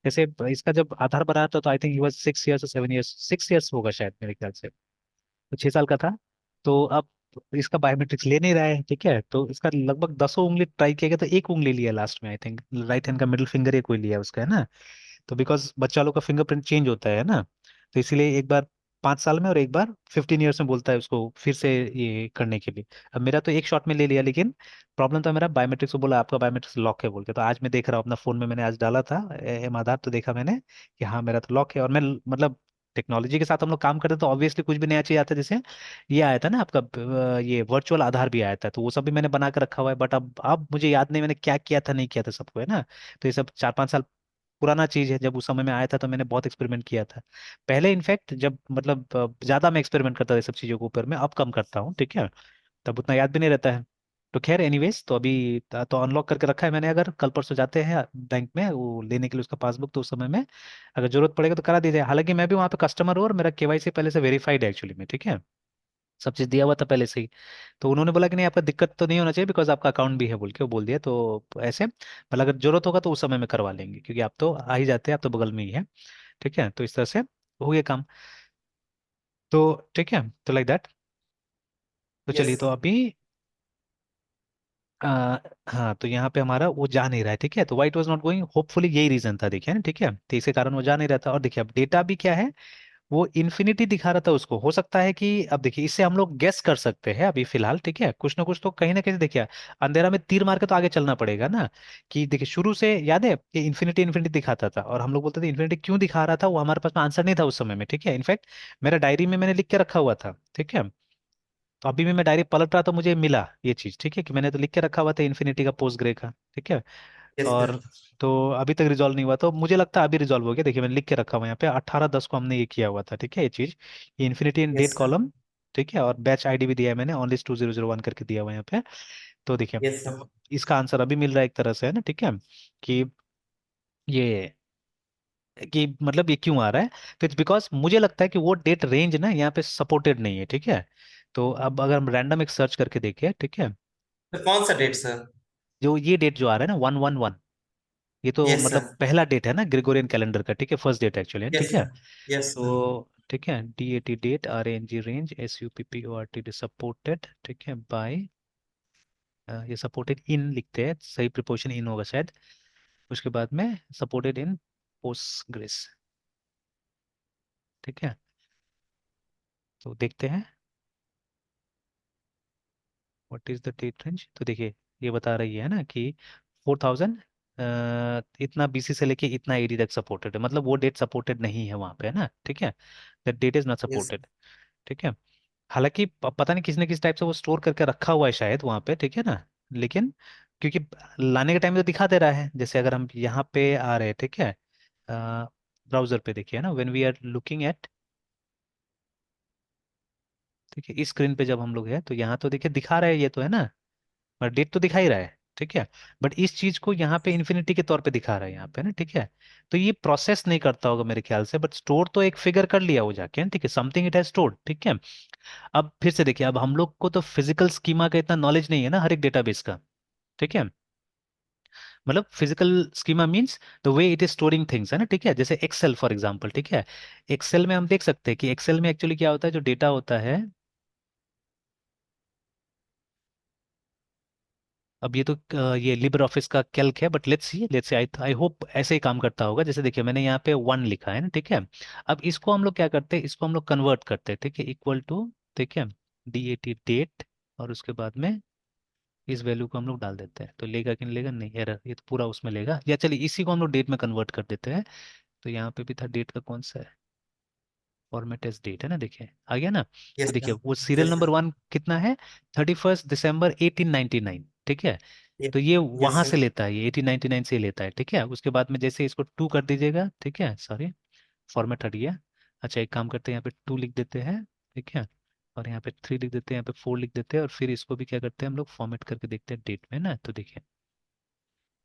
जैसे इसका जब आधार बनाया था, तो I think 6 years 7 years 6 years होगा शायद मेरे ख्याल से, तो 6 साल का था। तो अब इसका बायोमेट्रिक्स ले नहीं रहा है, ठीक है। तो इसका लगभग 10 उंगली ट्राई किया गया, तो एक उंगली लिया लास्ट में, आई थिंक राइट हैंड का मिडिल फिंगर एक कोई लिया उसका, है ना। तो बिकॉज बच्चा लोग का फिंगरप्रिंट चेंज होता है ना, तो इसीलिए एक बार 5 साल में और एक बार 15 ईयर्स में बोलता है उसको फिर से ये करने के लिए। अब मेरा तो एक शॉट में ले लिया, लेकिन प्रॉब्लम था मेरा बायोमेट्रिक्स को, बोला आपका बायोमेट्रिक्स लॉक है बोल के। तो आज मैं देख रहा हूँ अपना फोन में, मैंने आज डाला था एम आधार, तो देखा मैंने कि हाँ मेरा तो लॉक है। और मैं मतलब टेक्नोलॉजी के साथ हम लोग काम करते हैं, तो ऑब्वियसली कुछ भी नया चीज आता है, जैसे ये आया था ना आपका ये वर्चुअल आधार भी आया था, तो वो सब भी मैंने बना कर रखा हुआ है। बट अब मुझे याद नहीं मैंने क्या किया था नहीं किया था सबको, है ना। तो ये सब 4-5 साल पुराना चीज है, जब उस समय में आया था तो मैंने बहुत एक्सपेरिमेंट किया था पहले। इनफैक्ट जब मतलब ज्यादा मैं एक्सपेरिमेंट करता था ये सब चीजों के ऊपर में, अब कम करता हूँ, ठीक है। तब उतना याद भी नहीं रहता है। तो खैर एनीवेज, तो अभी तो अनलॉक करके रखा है मैंने, अगर कल परसों जाते हैं बैंक में वो लेने के लिए उसका पासबुक, तो उस समय में अगर जरूरत पड़ेगा तो करा दीजिए। हालांकि मैं भी वहाँ पे कस्टमर हूँ और मेरा केवाईसी पहले से वेरीफाइड है एक्चुअली में, ठीक है, सब चीज़ दिया हुआ था पहले से ही। तो उन्होंने बोला कि नहीं आपका दिक्कत तो नहीं होना चाहिए, बिकॉज आपका अकाउंट भी है बोल के वो बोल दिया। तो ऐसे मतलब अगर जरूरत होगा तो उस समय में करवा लेंगे, क्योंकि आप तो आ ही जाते हैं, आप तो बगल में ही है, ठीक है। तो इस तरह से हो गया काम। तो ठीक है, तो लाइक दैट। तो यस चलिए, तो सर। अभी आ, हाँ, तो यहाँ पे हमारा वो जा नहीं रहा है, ठीक है। तो white was not going, hopefully यही रीजन था, देखिए ना, ठीक है। तो इसी कारण वो जा नहीं रहा था। और देखिए अब डेटा भी क्या है, वो इन्फिनिटी दिखा रहा था उसको। हो सकता है कि अब देखिए इससे हम लोग गेस कर सकते हैं अभी फिलहाल, ठीक है, कुछ ना कुछ तो कहीं ना कहीं देखिए अंधेरा में तीर मार के तो आगे चलना पड़ेगा ना। कि देखिए शुरू से याद है कि इन्फिनिटी इन्फिनिटी दिखाता था, और हम लोग बोलते थे इन्फिनिटी क्यों दिखा रहा था, वो हमारे पास में आंसर नहीं था उस समय में, ठीक है। इनफैक्ट मेरा डायरी में मैंने लिख के रखा हुआ था, ठीक है। तो अभी भी मैं डायरी पलट रहा था, मुझे मिला ये चीज, ठीक है, कि मैंने तो लिख के रखा हुआ था इन्फिनिटी का पोस्ट ग्रे का, ठीक है। Yes sir. और तो अभी तक रिजॉल्व नहीं हुआ, तो मुझे लगता है अभी रिजॉल्व हो गया। देखिए मैंने लिख के रखा हुआ है यहाँ पे 18/10 को हमने ये किया हुआ था, ठीक है, ये चीज, ये इन्फिनिटी इन डेट यस सर। कॉलम, ठीक है। और बैच आईडी भी दिया है मैंने, ओनली 2001 करके दिया हुआ है यहाँ पे। तो देखिए यस सर। तो इसका आंसर अभी मिल रहा है एक तरह से, है ना, ठीक है। कि ये कि मतलब ये क्यों आ रहा है, तो इट्स बिकॉज मुझे लगता है कि वो डेट रेंज ना यहाँ पे सपोर्टेड नहीं है, ठीक है। तो अब अगर हम रैंडम एक सर्च करके देखें, ठीक है, तो कौन सा डेट सर? जो ये डेट जो आ रहा है ना 111, ये तो यस मतलब सर। पहला डेट है ना ग्रेगोरियन कैलेंडर का, ठीक है, फर्स्ट डेट एक्चुअली, यस ठीक है। सर। Yes sir. तो ठीक है, DAT date RANG range SUPPORT supported, ठीक है, बाय ये सपोर्टेड इन लिखते हैं, सही प्रिपोजिशन इन होगा शायद। उसके बाद में सपोर्टेड इन पोस्टग्रेस, ठीक है। तो देखते हैं। What is the date range, तो देखिए ये बता रही है ना कि 4000 इतना बीसी से लेके इतना एडी तक सपोर्टेड है, मतलब वो डेट सपोर्टेड नहीं है वहाँ पे, है ना, ठीक है, that date is not yes. Supported. ठीक है, हालांकि पता नहीं किस न किस टाइप से वो स्टोर करके रखा हुआ है शायद वहाँ पे, ठीक है ना, लेकिन क्योंकि लाने के टाइम तो दिखा दे रहा है, जैसे अगर हम यहाँ पे आ रहे हैं, ठीक है, ब्राउजर पे देखिए ना, when we are looking at, ठीक है, इस स्क्रीन पे जब हम लोग हैं तो यहाँ तो देखिए दिखा रहा है ये तो, है ना, और डेट तो दिखा ही रहा है, ठीक है, बट इस चीज को यहाँ पे इन्फिनिटी के तौर पे दिखा रहा है यहाँ पे ना, ठीक है, तो ये प्रोसेस नहीं करता होगा मेरे ख्याल से, बट स्टोर तो एक फिगर कर लिया हो जाके, ठीक है, समथिंग इट हैज स्टोर्ड, ठीक है। अब फिर से देखिए, अब हम लोग को तो फिजिकल स्कीमा का इतना नॉलेज नहीं है ना हर एक डेटाबेस का, ठीक है, मतलब physical schema means the way it is storing things, है ना, ठीक है, जैसे एक्सेल फॉर एग्जांपल, ठीक है, एक्सेल में हम देख सकते हैं कि एक्सेल में एक्चुअली क्या होता है, जो डेटा होता है, अब ये तो ये लिबर ऑफिस का कैल्क है, but let's see I hope ऐसे ही काम करता होगा, जैसे देखिए मैंने यहाँ पे 1 लिखा है ना, ठीक है, अब इसको हम लोग क्या करते हैं, इसको हम लोग कन्वर्ट करते हैं, ठीक है, इक्वल टू, ठीक है, DAT डेट, और उसके बाद में इस वैल्यू को हम लोग डाल देते हैं, तो लेगा कि नहीं लेगा, नहीं एरर, ये तो पूरा उसमें लेगा, या चलिए इसी को हम लोग डेट में कन्वर्ट कर देते हैं, तो यहाँ पे भी था डेट का कौन सा है, फॉर्मेट एज डेट, है ना, देखिए आ गया ना, तो यस देखिए सर। वो सीरियल यस नंबर सर। 1 कितना है, 31 दिसंबर 1899, ठीक है, तो ये यस वहां से सर। लेता है, ये 1899 से ही लेता है, ठीक है, उसके बाद में जैसे इसको 2 कर दीजिएगा, ठीक है, सॉरी फॉर्मेट हट गया, अच्छा एक काम करते हैं, यहाँ पे 2 लिख देते हैं, ठीक है, और यहाँ पे 3 लिख देते हैं, यहाँ पे 4 लिख देते हैं, और फिर इसको भी क्या करते हैं हम लोग, फॉर्मेट करके देखते हैं डेट में ना, तो देखिए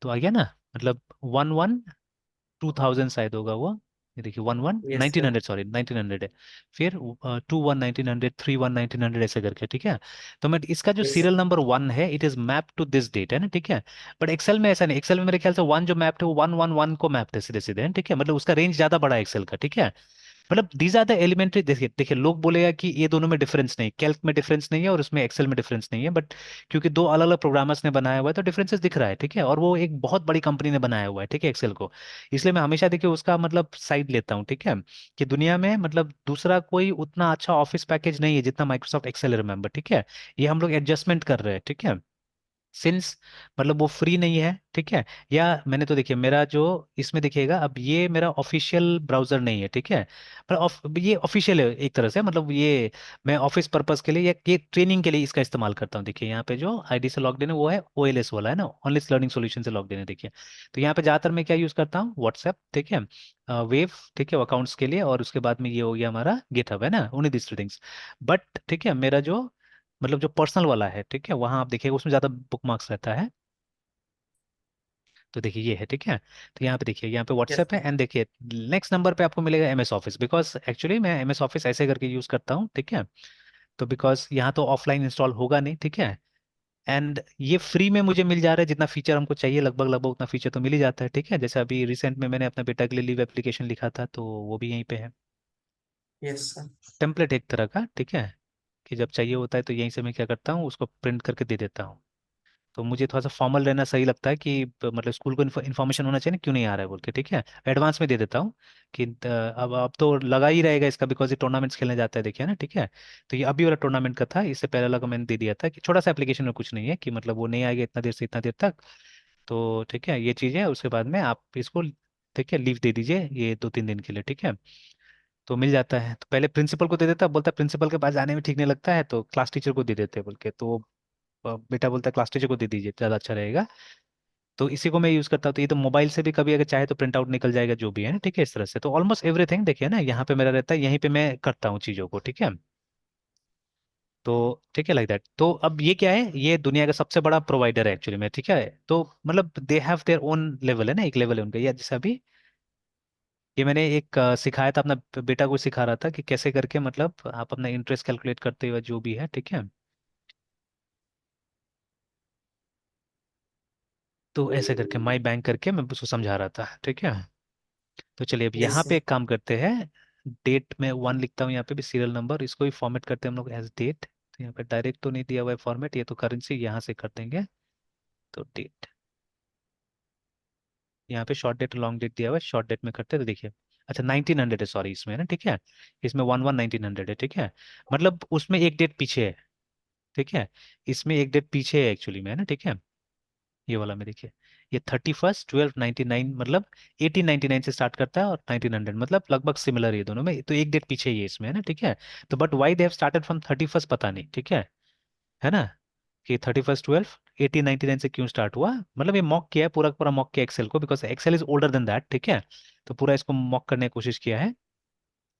तो आ गया ना, मतलब 2000 शायद होगा वो, ये देखिए 11 yes nineteen sir. Hundred sorry 1900 है, फिर 21 1900, 31 1900 ऐसे करके, ठीक है, तो मैं इसका जो यस सीरियल सर। नंबर 1 है it is map to this date, है ना, ठीक है, बट एक्सेल में ऐसा नहीं, एक्सेल में मेरे ख्याल से 1 जो मैप है वो 111 को मैप है सीधे सीधे, ठीक है, मतलब उसका रेंज ज्यादा बड़ा है एक्सेल का, ठीक है, मतलब दीज आर द एलिमेंट्री, देखिए देखिए लोग बोलेगा कि ये दोनों में डिफरेंस नहीं, कैल्क में डिफरेंस नहीं है और उसमें एक्सेल में डिफरेंस नहीं है, बट क्योंकि दो अलग अलग प्रोग्रामर्स ने बनाया हुआ है तो डिफरेंसेस दिख रहा है, ठीक है, और वो एक बहुत बड़ी कंपनी ने बनाया हुआ है, ठीक है, एक्सेल को, इसलिए मैं हमेशा देखिए उसका मतलब साइड लेता हूँ, ठीक है, कि दुनिया में मतलब दूसरा कोई उतना अच्छा ऑफिस पैकेज नहीं है जितना माइक्रोसॉफ्ट एक्सेल है, रिमेंबर, ठीक है, ये हम लोग एडजस्टमेंट कर रहे हैं, ठीक है, सिंस मतलब वो फ्री नहीं है, ठीक है, या मैंने तो देखिए मेरा जो इसमें दिखेगा, अब ये मेरा ऑफिशियल ब्राउजर नहीं है, ठीक है, पर ये ऑफिशियल है एक तरह से, मतलब ये मैं ऑफिस पर्पस के लिए या ये ट्रेनिंग के लिए इसका इस्तेमाल करता हूँ, देखिए यहाँ पे जो आईडी से लॉग्ड इन है वो है OLS वाला, है ना, ऑनलाइन लर्निंग सोल्यूशन से लॉग्ड इन है, देखिए, तो यहाँ पे ज़्यादातर मैं क्या यूज़ करता हूँ, व्हाट्सएप, ठीक है, वेव, ठीक है, अकाउंट्स के लिए, और उसके बाद में ये हो गया हमारा गिटहब, है ना, उन्हीं दिस थिंग्स, बट ठीक है, मेरा जो मतलब जो पर्सनल वाला है, ठीक है, वहां आप देखिएगा उसमें ज्यादा बुकमार्क्स रहता है, तो देखिए ये है, ठीक है, तो यहाँ पे देखिए यहाँ पे यस व्हाट्सएप है, सर। एंड देखिए नेक्स्ट नंबर पे आपको मिलेगा MS ऑफिस, बिकॉज एक्चुअली मैं MS ऑफिस ऐसे करके यूज करता हूँ, ठीक है, तो बिकॉज यहाँ तो ऑफलाइन इंस्टॉल होगा नहीं, ठीक है, एंड ये फ्री में मुझे मिल जा रहा है, जितना फीचर हमको चाहिए लगभग लगभग उतना फीचर तो मिल ही जाता है, ठीक है, जैसे अभी रिसेंट में मैंने अपना बेटा के लिए लीव एप्लीकेशन लिखा था तो वो भी यहीं पे है, यस सर। टेम्पलेट एक तरह का, ठीक है, कि जब चाहिए होता है तो यहीं से मैं क्या करता हूँ उसको प्रिंट करके दे देता हूँ, तो मुझे थोड़ा सा फॉर्मल रहना सही लगता है कि मतलब स्कूल को इन्फॉर्मेशन होना चाहिए ना क्यों नहीं आ रहा है बोल के, ठीक है, एडवांस में दे देता हूँ कि अब तो लगा ही रहेगा इसका, बिकॉज ये टूर्नामेंट्स खेलने जाता है, देखिए ना, ठीक है, तो ये अभी वाला टूर्नामेंट का था, इससे पहले वाला को मैंने दे दिया था कि छोटा सा एप्लीकेशन में कुछ नहीं है कि मतलब वो नहीं आएगा इतना देर से इतना देर तक, तो ठीक है ये चीज़ है, उसके बाद में आप इसको ठीक है लीव दे दीजिए ये 2 3 दिन के लिए, ठीक है, तो मिल जाता है, तो पहले प्रिंसिपल को दे देता, बोलता प्रिंसिपल के पास जाने में ठीक नहीं लगता है तो क्लास टीचर को दे देते हैं बोल के, तो बेटा बोलता है क्लास टीचर को दे दीजिए ज़्यादा अच्छा रहेगा, तो इसी को मैं यूज़ करता हूँ, तो ये तो मोबाइल से भी कभी अगर चाहे तो प्रिंट आउट निकल जाएगा जो भी है ना, ठीक है, इस तरह से तो ऑलमोस्ट एवरीथिंग देखिए ना यहाँ पे मेरा रहता है, यहीं पे मैं करता हूँ चीज़ों को, ठीक है, तो ठीक है लाइक दैट, तो अब ये क्या है, ये दुनिया का सबसे बड़ा प्रोवाइडर है एक्चुअली में, ठीक है, तो मतलब they have their own level, है ना, एक लेवल है उनका, या जैसे अभी ये मैंने एक सिखाया था अपना बेटा को, सिखा रहा था कि कैसे करके मतलब आप अपना इंटरेस्ट कैलकुलेट करते हुए जो भी है, ठीक है, तो ऐसे करके माई बैंक करके मैं उसको समझा रहा था, ठीक है, तो चलिए अब यस यहाँ पे सर। एक काम करते हैं, डेट में 1 लिखता हूँ, यहाँ पे भी सीरियल नंबर, इसको भी फॉर्मेट करते हैं हम लोग एज डेट, तो यहाँ पे डायरेक्ट तो नहीं दिया हुआ है फॉर्मेट, ये तो करेंसी यहाँ से कर देंगे, तो डेट, यहाँ पे शॉर्ट डेट लॉन्ग डेट दिया हुआ है, शॉर्ट डेट में करते हैं, तो देखिए अच्छा 1900 है, सॉरी इसमें है ना, ठीक है, इसमें 11 1900 है, ठीक है, मतलब उसमें एक डेट पीछे है, ठीक है, इसमें एक डेट पीछे है एक्चुअली में, है ना, ठीक है। ये वाला में देखिए, ये 31/12/99, मतलब 1899 से स्टार्ट करता है और 1900, मतलब लगभग सिमिलर ये दोनों में, तो एक डेट पीछे ही है इसमें, है ना, ठीक है। तो but why they have started from 31st पता नहीं, ठीक है ना, कि 31/12/1899 से क्यों स्टार्ट हुआ, मतलब ये मॉक किया है, पूरा का पूरा मॉक किया एक्सेल को, because Excel is older than that, ठीक है। तो पूरा इसको मॉक करने की कोशिश किया है।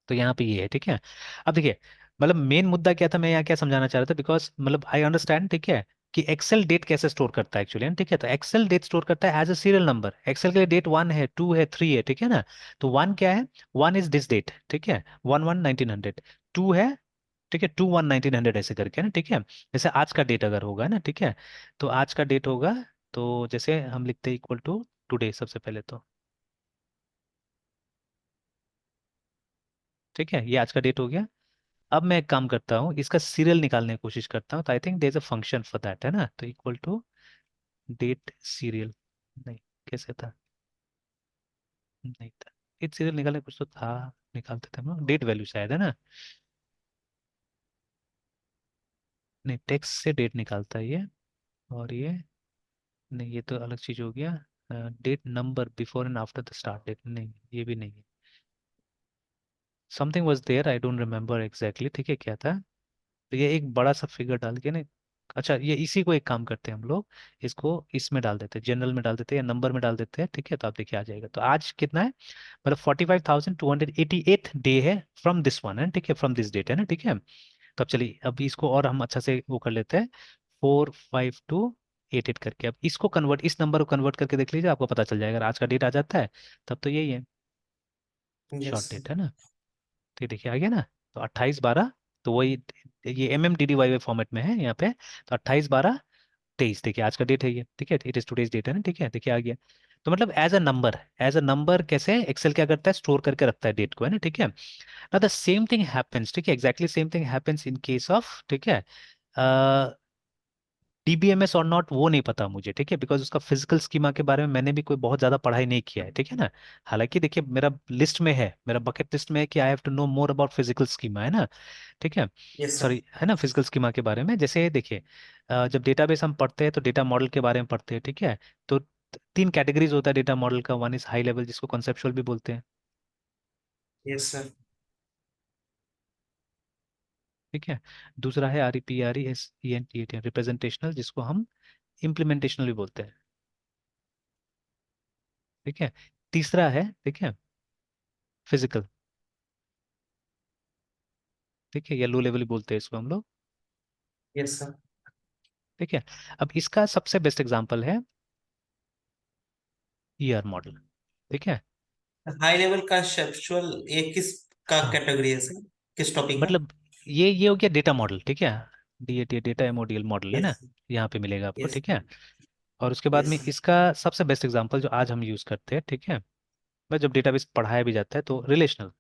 तो यहाँ पे ये है, ठीक है। अब देखिए, मतलब मेन मुद्दा क्या था, मैं यहाँ क्या समझाना चाह रहा था, बिकॉज मतलब आई अंडरस्टैंड, ठीक है, कि एक्सेल डेट कैसे स्टोर करता है एक्चुअली, ठीक है। तो एक्सेल डेट स्टोर करता है as a serial number, Excel के लिए डेट 1 है 2 है 3 है, ठीक है ना। तो 1 क्या है, 1 इज दिस डेट, ठीक है, 1/1/1900। 2 है, ठीक है, 2/1/1900 ऐसे करके ना, ठीक है। जैसे आज का डेट अगर होगा ना, ठीक है, तो आज का डेट होगा, तो जैसे हम लिखते हैं इक्वल टू टुडे सबसे पहले तो, ठीक है, ये आज का डेट हो गया। अब मैं एक काम करता हूँ, इसका सीरियल निकालने की कोशिश करता हूँ, तो I think there is a function for that, है ना, तो इक्वल टू डेट सीरियल, नहीं, कैसे था, नहीं था, डेट सीरियल निकालने कुछ तो था, निकालते थे हम डेट वैल्यू शायद, है ना, नहीं, टेक्स्ट से डेट निकालता है ये, और ये नहीं, ये तो अलग चीज हो गया। Date number before and after the start date, नहीं ये भी नहीं है, something was there, I don't remember exactly, ठीक है, क्या था। तो ये एक बड़ा सा फिगर डाल के ना, अच्छा, ये इसी को एक काम करते हैं हम लोग, इसको इसमें डाल देते हैं, जनरल में डाल देते हैं या नंबर में डाल देते हैं, ठीक है, तो आप देखिए आ जाएगा। तो आज कितना है, मतलब 45,288 डे है फ्रॉम दिस वन, है, ठीक है, फ्रॉम दिस डेट, है ना, ठीक है। तो अब चलिए, अब इसको और हम अच्छा से वो कर लेते हैं, 4528 करके, अब इसको कन्वर्ट, इस नंबर को कन्वर्ट करके देख लीजिए, आपको पता चल जाएगा, अगर आज का डेट आ जाता है तब तो यही है यस शॉर्ट डेट, है ना। तो ये देखिए आ गया ना, तो 28/12, तो वही, ये MMDDY फॉर्मेट में है यहाँ पे, तो 28/12/23, देखिए आज का डेट है ये, ठीक है, इट इज टुडेज डेट है ना, ठीक है, देखिए आ गया। तो मतलब एज अ नंबर कैसे एक्सेल क्या करता है, स्टोर करके रखता है डेट को, है ना, ठीक है। ना द सेम थिंग हैपेंस, ठीक है, exactly same thing happens in case of, ठीक है, DBMS और नॉट वो नहीं पता मुझे, ठीक है, बिकॉज उसका फिजिकल स्कीमा के बारे में मैंने भी कोई बहुत ज्यादा पढ़ाई नहीं किया है, ठीक है ना। हालांकि देखिए मेरा लिस्ट में है, मेरा बकेट लिस्ट में है कि I have to know more about physical schema, है ना, ठीक है, यस सर। सॉरी, है ना, फिजिकल स्कीमा के बारे में। जैसे देखिए, जब डेटाबेस हम पढ़ते हैं तो डेटा मॉडल के बारे में पढ़ते हैं, ठीक है। तो तीन कैटेगरीज होता है डेटा मॉडल का, वन इज हाई लेवल जिसको कॉन्सेप्चुअल भी बोलते हैं, यस सर। ठीक है। दूसरा है REPRESENT रिप्रेजेंटेशनल, जिसको हम इम्प्लीमेंटेशनल भी बोलते हैं, ठीक है। तीसरा है, ठीक है, फिजिकल, ठीक है, या लो लेवल भी बोलते हैं इसको हम लोग, यस सर। ठीक है। अब इसका सबसे बेस्ट एग्जांपल है ER मॉडल, ठीक है। हाई लेवल का कंसेप्चुअल ये किस का हाँ, कैटेगरी है सर? किस टॉपिक का? मतलब ये हो गया डेटा मॉडल, ठीक है, DAT डेटा MODL मॉडल, है यस। ना, यहाँ पे मिलेगा आपको, यस। ठीक है। और उसके बाद में यस। इसका सबसे बेस्ट एग्जांपल जो आज हम यूज करते हैं, ठीक है, बस जब डेटाबेस पढ़ाया भी जाता है तो रिलेशनल,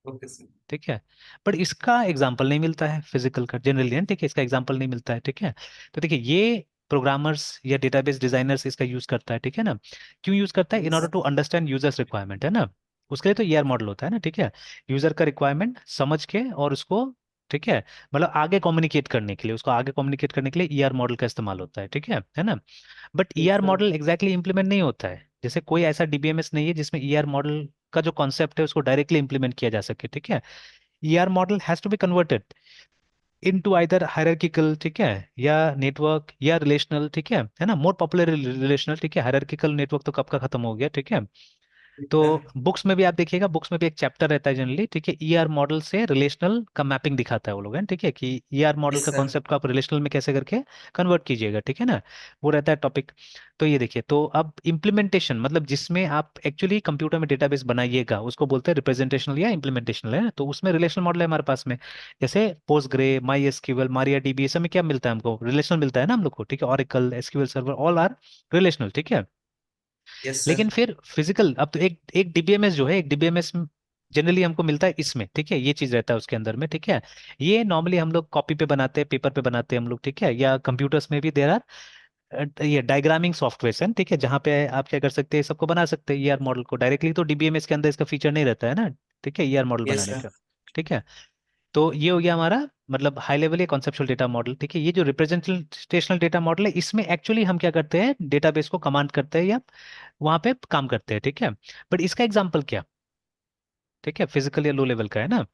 ओके सर। ठीक है। पर इसका एग्जाम्पल नहीं मिलता है फिजिकल का जनरली, ठीक है, इसका एग्जाम्पल नहीं मिलता है, ठीक है। तो देखिए, ये प्रोग्रामर्स या डेटाबेस डिजाइनर्स इसका यूज करता है, ठीक है ना। क्यों यूज करता है, in yes order sir. To understand users requirement, है ना। उसके लिए तो ER मॉडल होता है ना, ठीक है, यूजर का रिक्वायरमेंट समझ के और उसको, ठीक है, मतलब आगे कम्युनिकेट करने के लिए, उसको आगे कम्युनिकेट करने के लिए ER मॉडल का इस्तेमाल होता है, ठीक है ना। But yes sir. ER model exactly implement नहीं होता है, जैसे कोई ऐसा DBMS नहीं है जिसमें ER मॉडल का जो कॉन्सेप्ट है उसको डायरेक्टली इंप्लीमेंट किया जा सके, ठीक है। ER model has to be converted into either hierarchical, ठीक है, या नेटवर्क या रिलेशनल, ठीक है ना, मोर पॉपुलर रिलेशनल, ठीक है, हायरार्किकल नेटवर्क तो कब का खत्म हो गया, ठीक है। तो सर। बुक्स में भी आप देखिएगा, बुक्स में भी एक चैप्टर रहता है जनरली, ठीक है, ER मॉडल से रिलेशनल का मैपिंग दिखाता है वो लोग, हैं, ठीक है, कि ER मॉडल यस का सर। कॉन्सेप्ट को आप रिलेशनल में कैसे करके कन्वर्ट कीजिएगा, ठीक है ना, वो रहता है टॉपिक। तो ये देखिए, तो अब इम्प्लीमेंटेशन मतलब जिसमें आप एक्चुअली कंप्यूटर में डेटाबेस बनाइएगा उसको बोलते हैं रिप्रेजेंटेशनल या इम्प्लीमेंटेशनल, है ना। तो उसमें रिलेशनल मॉडल है हमारे पास में, जैसे पोस्टग्रे, MySQL, MariaDB, ये सब में क्या मिलता है हमको, रिलेशनल मिलता है ना हम लोग को, ठीक है, Oracle, SQL server, all are relational, ठीक है। Yes sir. लेकिन फिर फिजिकल, अब तो एक एक DBMS जो है, एक DBMS जनरली हमको मिलता है इसमें, ठीक है, ये चीज रहता है उसके अंदर में, ठीक है। ये नॉर्मली हम लोग कॉपी पे बनाते हैं, पेपर पे बनाते हैं हम लोग, ठीक है, या कंप्यूटर्स में भी देर आर ये डायग्रामिंग सॉफ्टवेयर है, ठीक है, जहाँ पे आप क्या कर सकते हैं, सबको बना सकते हैं ER मॉडल को डायरेक्टली, तो DBMS के अंदर इसका फीचर नहीं रहता है ना, ठीक है, ER मॉडल यस बनाने सर। का, ठीक है। तो ये हो गया हमारा मतलब हाई लेवल या कॉन्सेप्चुअल डेटा मॉडल। ठीक है, ये जो रिप्रेजेंटेशनल डेटा मॉडल है, इसमें एक्चुअली हम क्या करते हैं, डेटाबेस को कमांड करते हैं या वहां पे काम करते हैं। ठीक है, बट इसका एग्जाम्पल क्या, ठीक है, फिजिकल या लो लेवल का है ना।